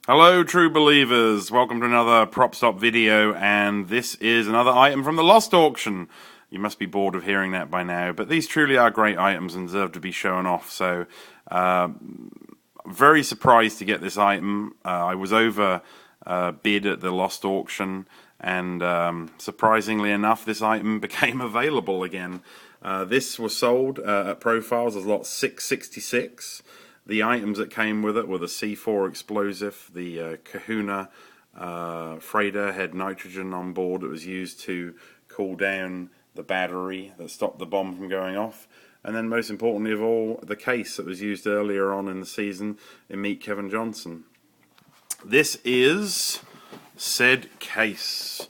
Hello true believers, welcome to another Prop Stop video, and this is another item from the Lost Auction. You must be bored of hearing that by now, but these truly are great items and deserve to be shown off, so very surprised to get this item. I was over bid at the Lost Auction, and surprisingly enough this item became available again. This was sold at Profiles as lot 666. The items that came with it were the C4 explosive, the Kahuna freighter had nitrogen on board that was used to cool down the battery that stopped the bomb from going off, and then most importantly of all, the case that was used earlier on in the season in Meet Kevin Johnson. This is said case.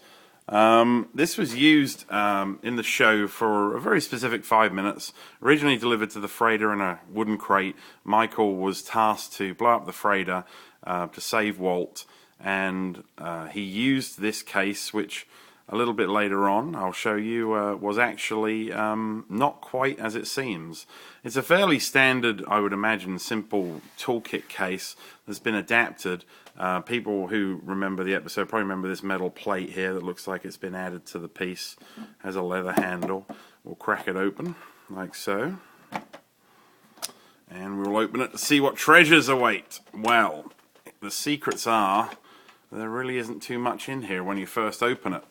This was used in the show for a very specific 5 minutes. Originally delivered to the freighter in a wooden crate, Michael was tasked to blow up the freighter to save Walt, and he used this case, which a little bit later on I'll show you was actually not quite as it seems. It's a fairly standard, I would imagine, simple toolkit case that's been adapted. People who remember the episode probably remember this metal plate here that looks like it's been added to the piece. Has a leather handle. We'll crack it open like so, and we'll open it to see what treasures await. Well, the secrets are there really isn't too much in here when you first open it.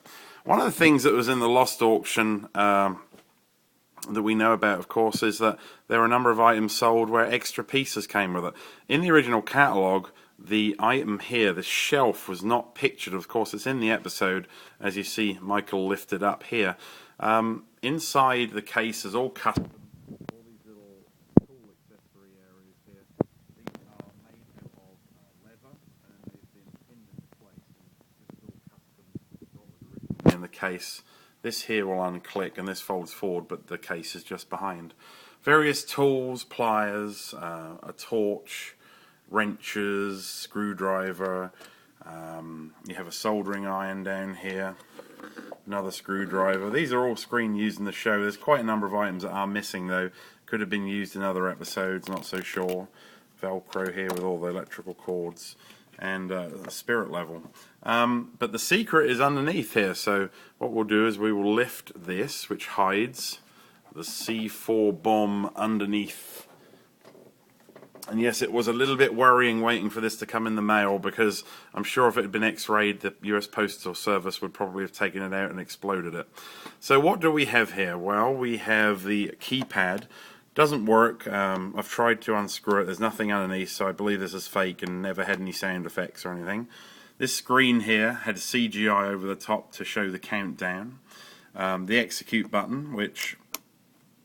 One of the things that was in the Lost Auction that we know about, of course, is that there are a number of items sold where extra pieces came with it. In the original catalogue, the item here, the shelf, was not pictured. Of course, it's in the episode, as you see Michael lifted up here. Inside the case is all custom. All these little tool accessory areas here. These are made out of leather, and they've been pinned into place. And this is all custom, what was originally in the case. This here will unclick, and this folds forward, but the case is just behind. Various tools, pliers, a torch, wrenches, screwdriver, you have a soldering iron down here, another screwdriver. These are all screen used in the show. There's quite a number of items that are missing though, could have been used in other episodes, not so sure. Velcro here with all the electrical cords, and a spirit level. But the secret is underneath here, so what we'll do is we will lift this, which hides the C4 bomb underneath. And yes, it was a little bit worrying waiting for this to come in the mail, because I'm sure if it had been X-rayed, the US Postal Service would probably have taken it out and exploded it. So what do we have here? Well, we have the keypad. Doesn't work. I've tried to unscrew it. There's nothing underneath, so I believe this is fake and never had any sound effects or anything. This screen here had CGI over the top to show the countdown. The execute button, which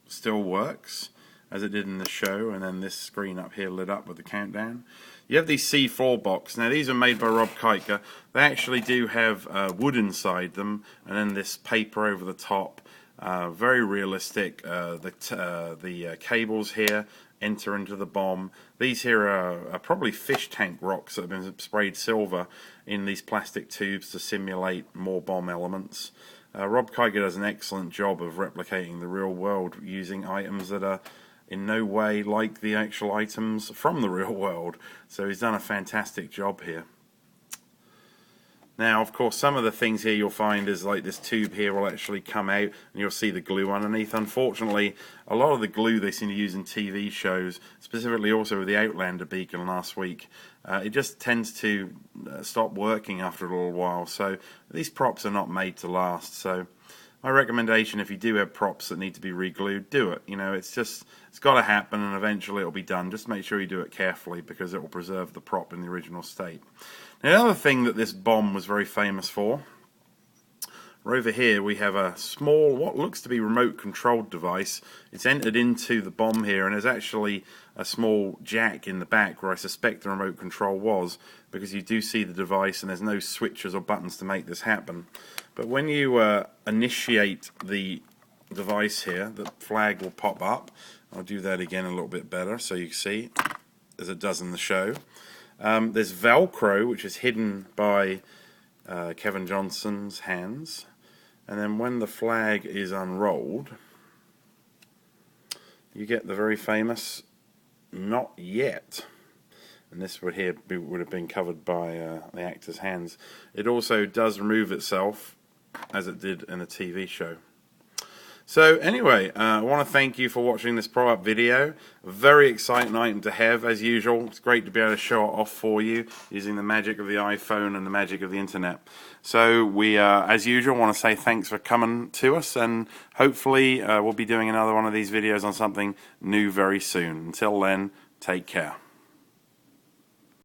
still works as it did in the show, and then this screen up here lit up with the countdown. You have these C4 box. Now these are made by Rob Keiker. They actually do have wood inside them, and then this paper over the top. Very realistic. The cables here enter into the bomb. These here are probably fish tank rocks that have been sprayed silver in these plastic tubes to simulate more bomb elements. Rob Keiker does an excellent job of replicating the real world using items that are in no way like the actual items from the real world. So he's done a fantastic job here. Now, of course, some of the things here you'll find is like this tube here will actually come out and you'll see the glue underneath. Unfortunately, a lot of the glue they seem to use in TV shows, specifically also with the Outlander beacon last week, it just tends to stop working after a little while. So these props are not made to last. So my recommendation, if you do have props that need to be re-glued, do it. You know, it's got to happen, and eventually it'll be done. Just make sure you do it carefully, because it will preserve the prop in the original state. Now, another thing that this bomb was very famous for, over here we have a small, what looks to be remote controlled device. It's entered into the bomb here, and there's actually a small jack in the back where I suspect the remote control was, because you do see the device and there's no switches or buttons to make this happen. But when you initiate the device here, the flag will pop up. I'll do that again a little bit better so you can see, as it does in the show. There's Velcro, which is hidden by Kevin Johnson's hands, and then when the flag is unrolled, you get the very famous "not yet," and this would have been covered by the actor's hands. It also does remove itself, as it did in the TV show. So anyway, I want to thank you for watching this product video. A very exciting item to have, as usual. It's great to be able to show it off for you using the magic of the iPhone and the magic of the internet. So we, as usual, want to say thanks for coming to us, and hopefully we'll be doing another one of these videos on something new very soon. Until then, take care.